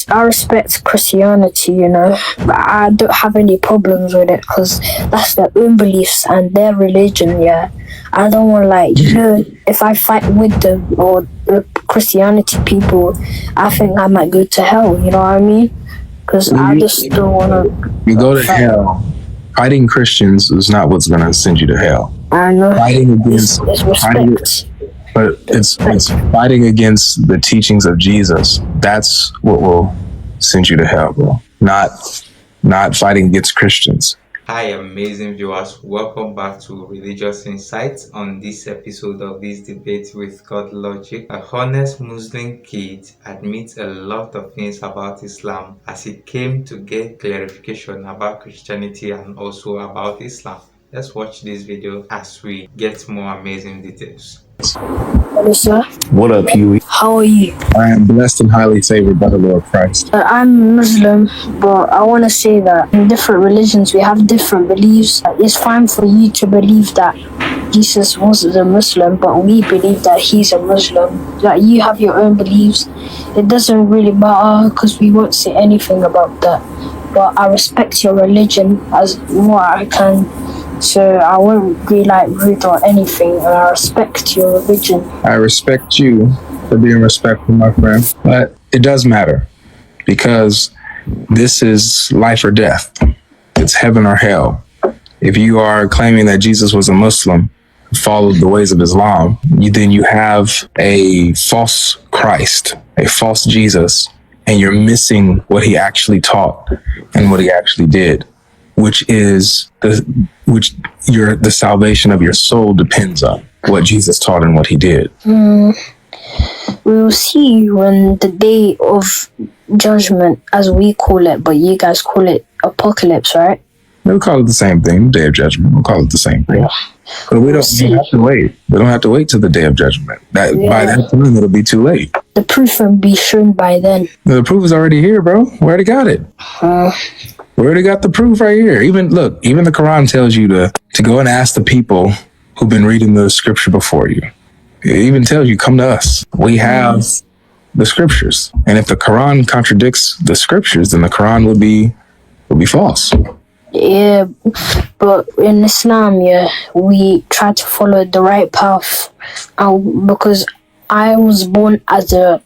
I respect Christianity, you know, but I don't have any problems with it because that's their own beliefs and their religion, yeah. I don't want, like, you know, if I fight with them or the Christianity people, I think I might go to hell, you know what I mean? Because I just don't want to... You go to hell. Fighting Christians is not what's going to send you to hell. I know. Fighting against... It's respect. But it's fighting against the teachings of Jesus. That's what will send you to hell, bro. Not fighting against Christians. Hi, amazing viewers. Welcome back to Religious Insights. On this episode of this debate with Godlogic, a honest Muslim kid admits a lot of things about Islam as he came to get clarification about Christianity and also about Islam. Let's watch this video as we get more amazing details. Hello, sir. What up, Huey? How are you? I am blessed and highly favored by the Lord Christ. I'm Muslim, but I want to say that in different religions we have different beliefs. It's fine for you to believe that Jesus was a Muslim, but we believe that he's a Muslim. Like, you have your own beliefs. It doesn't really matter because we won't say anything about that. But I respect your religion as what I can. So I won't be like rude or anything, and I respect your religion. I respect you for being respectful, my friend. But it does matter because this is life or death. It's heaven or hell. If you are claiming that Jesus was a Muslim, followed the ways of Islam, then you have a false Christ, a false Jesus, and you're missing what he actually taught and what he actually did, which is the salvation of your soul depends on what Jesus taught and what he did. We'll see when the day of judgment, as we call it, but you guys call it apocalypse, right? We'll call it the same thing, day of judgment. We'll call it the same thing. But we don't have to wait. We don't have to wait till the day of judgment. By that time, it'll be too late. The proof will be shown by then. The proof is already here, bro. We already got it. We already got the proof right here. Even the Quran tells you to go and ask the people who've been reading the scripture before you. It even tells you, come to us. We have the scriptures. And if the Quran contradicts the scriptures, then the Quran will be false. Yeah, but in Islam, we try to follow the right path. Because I was born as a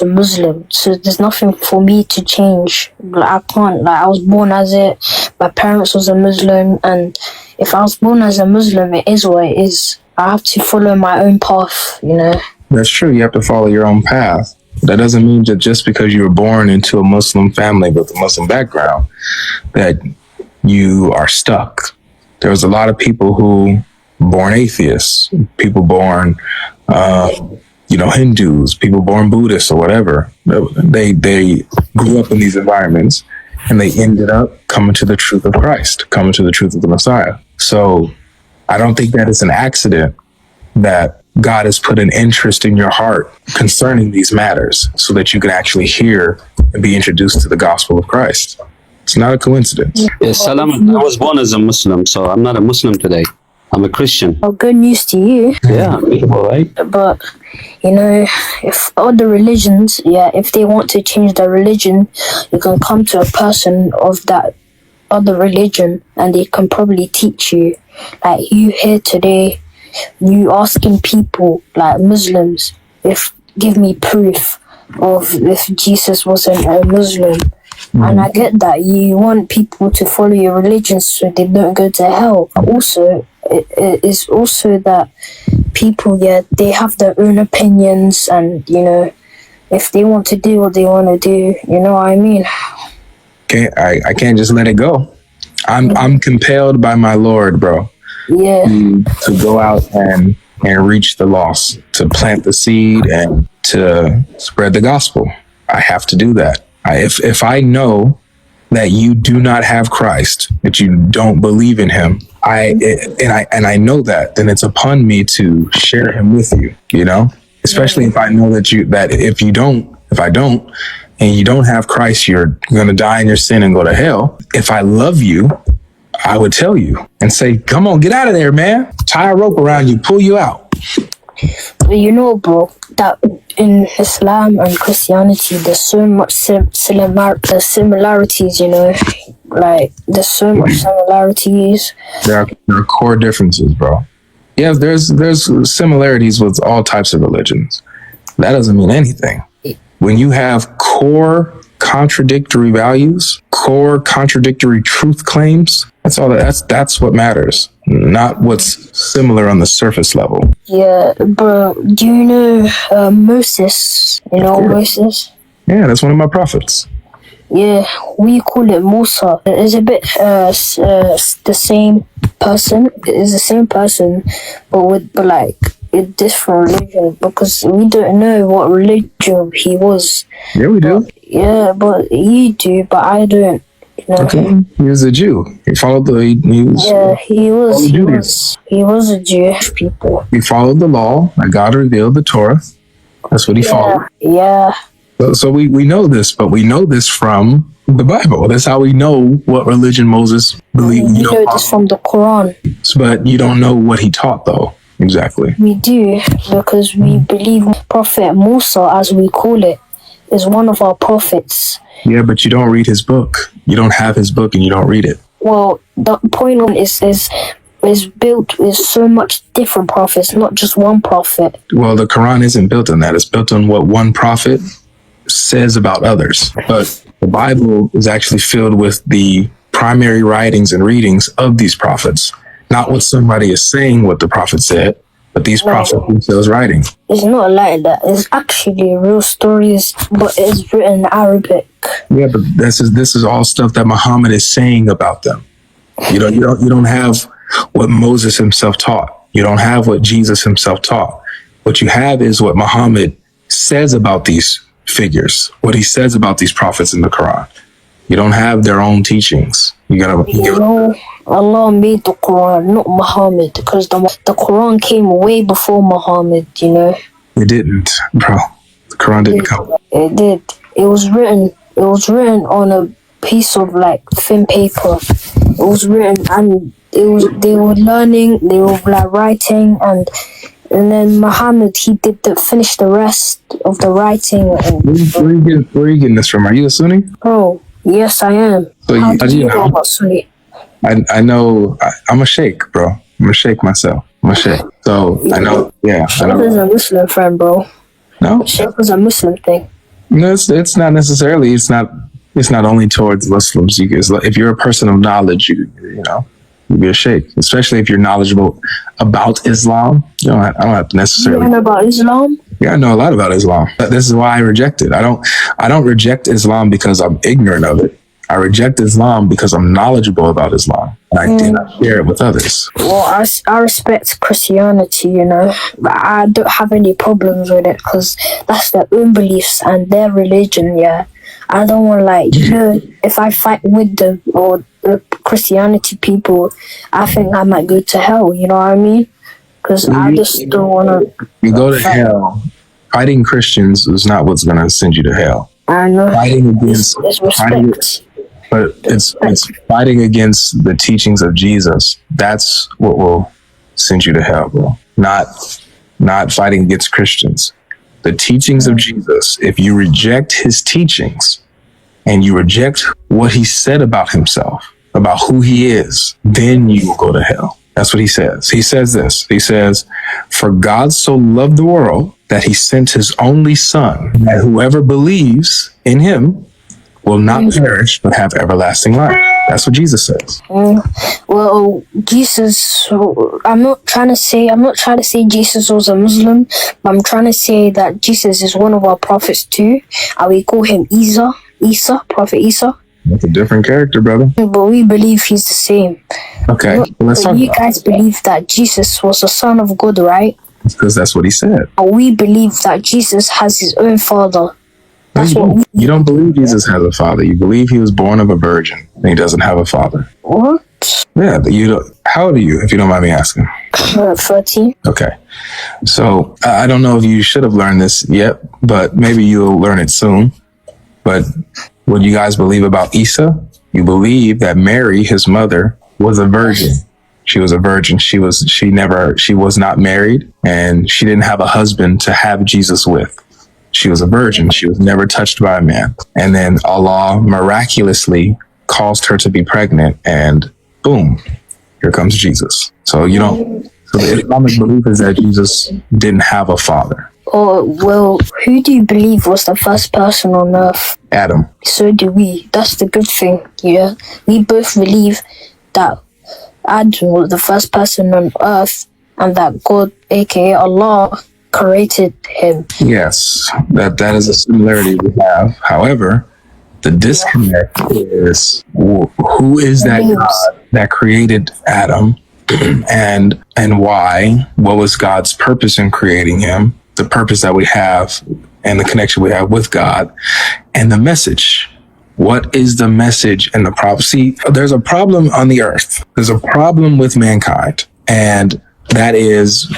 Muslim, so there's nothing for me to change. Like, I can't. Like, I was born as it. My parents was a Muslim, and if I was born as a Muslim, it is what it is. I have to follow my own path, you know. That's true. You have to follow your own path. That doesn't mean that just because you were born into a Muslim family with a Muslim background that you are stuck. There was a lot of people who born atheists, people born Hindus, people born Buddhists or whatever. They grew up in these environments and they ended up coming to the truth of Christ, coming to the truth of the Messiah. So I don't think that it's an accident that God has put an interest in your heart concerning these matters so that you can actually hear and be introduced to the gospel of Christ. It's not a coincidence. Yes, Salam. I was born as a Muslim, so I'm not a Muslim today. I'm a Christian. Oh, good news to you. Yeah, all right. But, you know, if other religions, if they want to change their religion, you can come to a person of that other religion and they can probably teach you. Like, you here today, you asking people, like Muslims, give me proof of if Jesus wasn't a Muslim. And I get that you want people to follow your religion so they don't go to hell. Also, it is also that people, they have their own opinions, and you know, if they want to do what they want to do, you know what I mean. I can't just let it go. I'm compelled by my Lord, bro. Yeah. To go out and reach the lost, to plant the seed and to spread the gospel. I have to do that. If I know that you do not have Christ, that you don't believe in him, I know that, then it's upon me to share him with you, you know, especially if I know that if I don't, and you don't have Christ, you're going to die in your sin and go to hell. If I love you, I would tell you and say, come on, get out of there, man. Tie a rope around you, pull you out. You know, bro, that in Islam and Christianity, there's so much similarities, you know? Like, there's so much similarities. There are core differences, bro. Yeah, there's similarities with all types of religions. That doesn't mean anything. When you have core contradictory values, core contradictory truth claims, that's what matters, not what's similar on the surface level. Yeah, bro, do you know Moses? You know Moses? Yeah, that's one of my prophets. Yeah, we call it Musa. It's a bit the same person. It's the same person, but like a different religion, because we don't know what religion he was. Yeah, we do. Yeah, but you do, but I don't. You know? Okay, he was a Jew. He followed he was a Jewish people. He followed the law that God revealed, the Torah. That's what he followed. Yeah. So we know this, but we know this from the Bible. That's how we know what religion Moses believed. We know this from the Quran. But you don't know what he taught, though. Exactly. We do, because we believe Prophet Musa, as we call it, is one of our prophets. Yeah, but you don't read his book. You don't have his book and you don't read it. Well, the point on is built with so much different prophets, not just one prophet. Well, the Quran isn't built on that. It's built on what one prophet says about others. But the Bible is actually filled with the primary writings and readings of these prophets. Not what somebody is saying what the prophet said, but these prophets themselves writing. It's not like that. It's actually real stories, but it's written in Arabic. Yeah, but this is all stuff that Muhammad is saying about them. You don't have what Moses himself taught. You don't have what Jesus himself taught. What you have is what Muhammad says about these figures, what he says about these prophets in the Quran. You don't have their own teachings. Allah made the Quran, not Muhammad, because the Quran came way before Muhammad, you know. It didn't, bro. The Quran didn't come. It did. It was written on a piece of like thin paper. It was written, and they were learning, they were like writing, and then Muhammad, he finish the rest of the writing. Where are you getting this from? Are you a Sunni? Oh, yes, I am. So How do you know about Sunni? I know. I'm a sheikh, bro. I'm a sheikh myself. I'm a sheikh. So I know. Yeah. Sheikh is a Muslim friend, bro. No. Sheikh is a Muslim thing. No, it's not necessarily. It's not only towards Muslims. If you're a person of knowledge, you'd be a sheikh, especially if you're knowledgeable about Islam. I don't have to necessarily. You know about Islam? Yeah, I know a lot about Islam. This is why I reject it. I don't reject Islam because I'm ignorant of it. I reject Islam because I'm knowledgeable about Islam. And I share it with others. Well, I respect Christianity, you know, but I don't have any problems with it because that's their own beliefs and their religion, yeah. I don't want if I fight with them or the Christianity people, I think I might go to hell, you know what I mean? Because I just don't want to... You go to hell. Fighting Christians is not what's going to send you to hell. I know. Fighting against... It's respect. But it's fighting against the teachings of Jesus. That's what will send you to hell, bro. Not fighting against Christians. The teachings of Jesus, if you reject his teachings and you reject what he said about himself, about who he is, then you will go to hell. That's what he says. He says this. He says, "For God so loved the world that he sent his only son, that whoever believes in him will not perish but have everlasting life." That's what Jesus says. Well, Jesus, I'm not trying to say Jesus was a Muslim, but I'm trying to say that Jesus is one of our prophets too, and we call him Prophet Isa. That's a different character, brother. But we believe he's the same. Okay, let's talk. You guys believe that Jesus was the son of God, right? Because that's what he said. We believe that Jesus has his own father. You don't believe Jesus has a father. You believe he was born of a virgin and he doesn't have a father. What? Yeah, how old are you, if you don't mind me asking? 13. Okay. So I don't know if you should have learned this yet, but maybe you'll learn it soon. But what you guys believe about Isa, you believe that Mary, his mother, was a virgin. She was a virgin. She was not married, and she didn't have a husband to have Jesus with. She was a virgin. She was never touched by a man. And then Allah miraculously caused her to be pregnant, and boom, here comes Jesus. So so the Islamic belief is that Jesus didn't have a father. Oh, well, who do you believe was the first person on earth? Adam. So do we. That's the good thing, yeah? We both believe that Adam was the first person on earth and that God, aka Allah, created him. Yes, that is a similarity we have. However, the disconnect is who is that God that created Adam and why? What was God's purpose in creating him? The purpose that we have and the connection we have with God, and the message. What is the message and the problem? See, there's a problem on the earth. There's a problem with mankind, and that is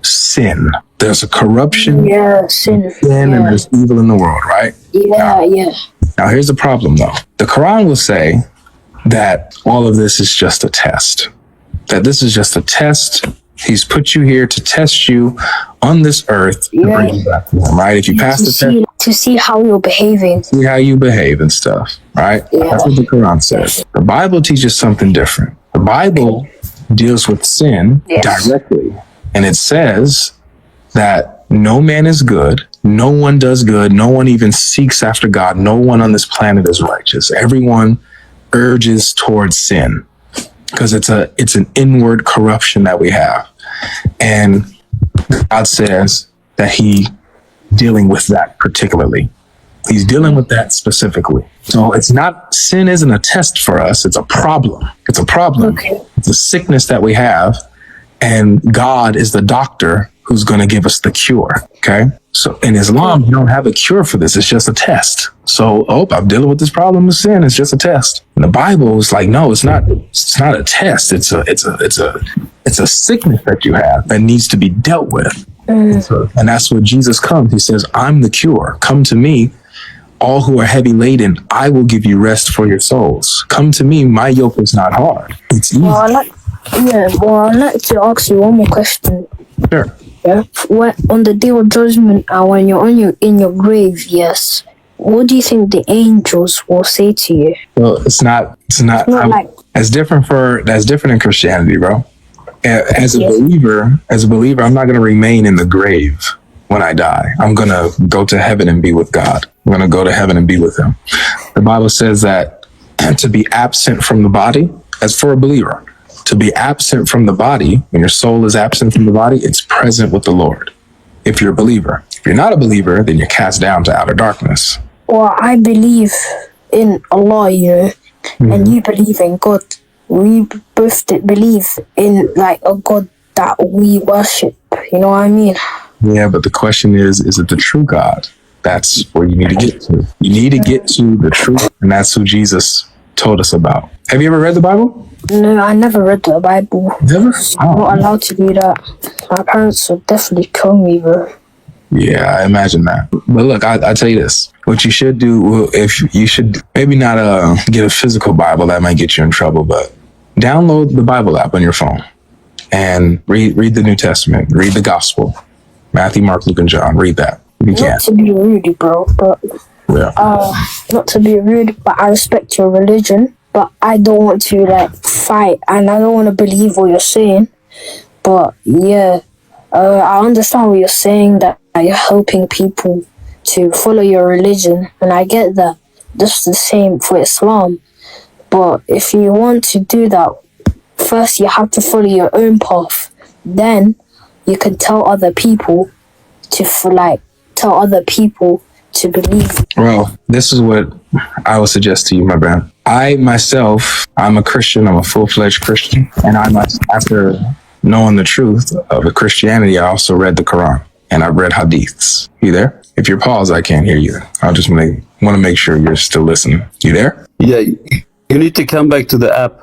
sin. There's a corruption, sin, and there's evil in the world, right? Now, here's the problem, though. The Quran will say that all of this is just a test. That this is just a test. He's put you here to test you on this earth to bring you back to him, right? If you pass the test, to see how you're behaving, see how you behave and stuff, right? That's what the Quran says. The Bible teaches something different. The Bible deals with sin directly, and it says that no man is good, no one does good, no one even seeks after God, no one on this planet is righteous. Everyone urges towards sin because it's an inward corruption that we have. And God says that he dealing with that particularly. He's dealing with that specifically. So sin isn't a test for us. It's a problem. It's a problem. Okay. It's a sickness that we have. And God is the doctor who's going to give us the cure. Okay. So in Islam, you don't have a cure for this. It's just a test. So, I'm dealing with this problem of sin. It's just a test. And the Bible is like, no, it's not a test. It's a sickness that you have that needs to be dealt with. And that's where Jesus comes. He says, I'm the cure. Come to me, all who are heavy laden. I will give you rest for your souls. Come to me. My yoke is not hard. It's easy. I'd like to ask you one more question. Sure. Yeah. On the day of judgment, and when you're in your grave, yes, what do you think the angels will say to you? Well, it's not that's different in Christianity, bro. As a believer, I'm not going to remain in the grave when I die. I'm going to go to heaven and be with God. I'm going to go to heaven and be with him. The Bible says that to be absent from the body, as for a believer, to be absent from the body, when your soul is absent from the body, it's present with the Lord. If you're a believer. If you're not a believer, then you're cast down to outer darkness. Well, I believe in Allah, and you believe in God. We both believe in a God that we worship. You know what I mean? Yeah, but the question is it the true God? That's where you need to get to. You need to get to the truth, and that's who Jesus told us about. Have you ever read the Bible? No, I never read the Bible. Never? I'm not allowed to do that. My parents would definitely kill me, bro. Yeah, I imagine that. But look, I tell you this. What you should do, if you should maybe not get a physical Bible, that might get you in trouble, but download the Bible app on your phone and read the New Testament, read the Gospel, Matthew, Mark, Luke, and John. Read that if you can. Not to be rude, bro, but not to be rude, but I respect your religion, but I don't want to fight, and I don't want to believe what you're saying. But yeah, I understand what you're saying, that you're helping people to follow your religion, and I get that. Just the same for Islam. But if you want to do that, first you have to follow your own path. Then you can tell other people to believe. Well, this is what I would suggest to you, my man. I'm a Christian. I'm a full-fledged Christian. And after knowing the truth of Christianity, I also read the Quran and I've read hadiths. You there? If you're paused, I can't hear you. I just want to make sure you're still listening. You there? Yeah, you need to come back to the app.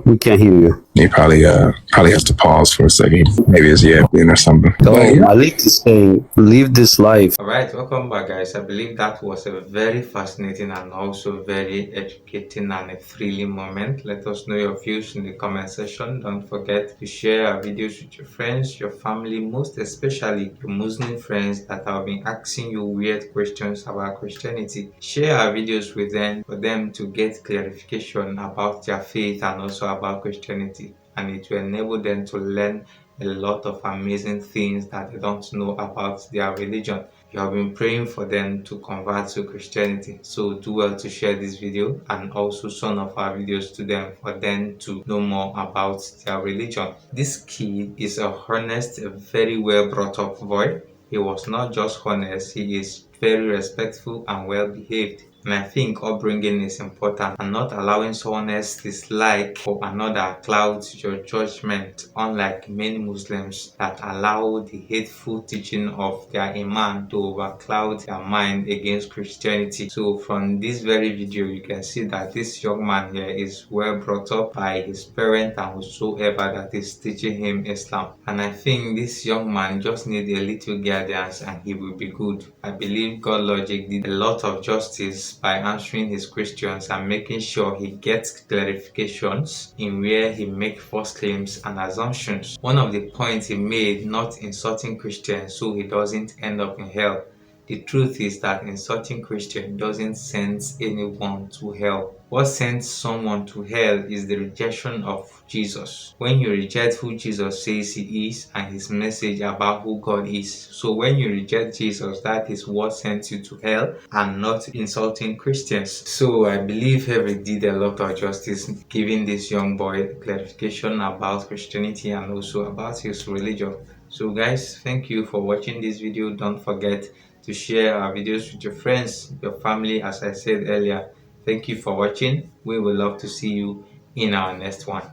We can't hear you. He probably has to pause for a second. Maybe it's yapping or something. But yeah. Malik is saying, live this life. All right, welcome back, guys. I believe that was a very fascinating and also very educating and a thrilling moment. Let us know your views in the comment section. Don't forget to share our videos with your friends, your family, most especially your Muslim friends that have been asking you weird questions about Christianity. Share our videos with them for them to get clarification about their faith and also about Christianity, and it will enable them to learn a lot of amazing things that they don't know about their religion. You have been praying for them to convert to Christianity, so do well to share this video and also some of our videos to them for them to know more about their religion. This kid is a honest, very well brought up boy. He was not just honest, he is very respectful and well behaved. And I think upbringing is important, and not allowing someone else's dislike for another clouds your judgment, unlike many Muslims that allow the hateful teaching of their imam to overcloud their mind against Christianity. So from this very video, you can see that this young man here is well brought up by his parent and whosoever that is teaching him Islam. And I think this young man just needs a little guidance and he will be good. I believe Godlogic did a lot of justice by answering his questions and making sure he gets clarifications in where he makes false claims and assumptions. One of the points he made, not insulting Christians so he doesn't end up in hell. The truth is that insulting Christian doesn't send anyone to hell. What sends someone to hell is the rejection of Jesus. When you reject who Jesus says he is and his message about who God is. So when you reject Jesus, that is what sends you to hell and not insulting Christians. So I believe Henry did a lot of justice giving this young boy clarification about Christianity and also about his religion. So guys, thank you for watching this video. Don't forget to share our videos with your friends, your family, as I said earlier. Thank you for watching. We would love to see you in our next one.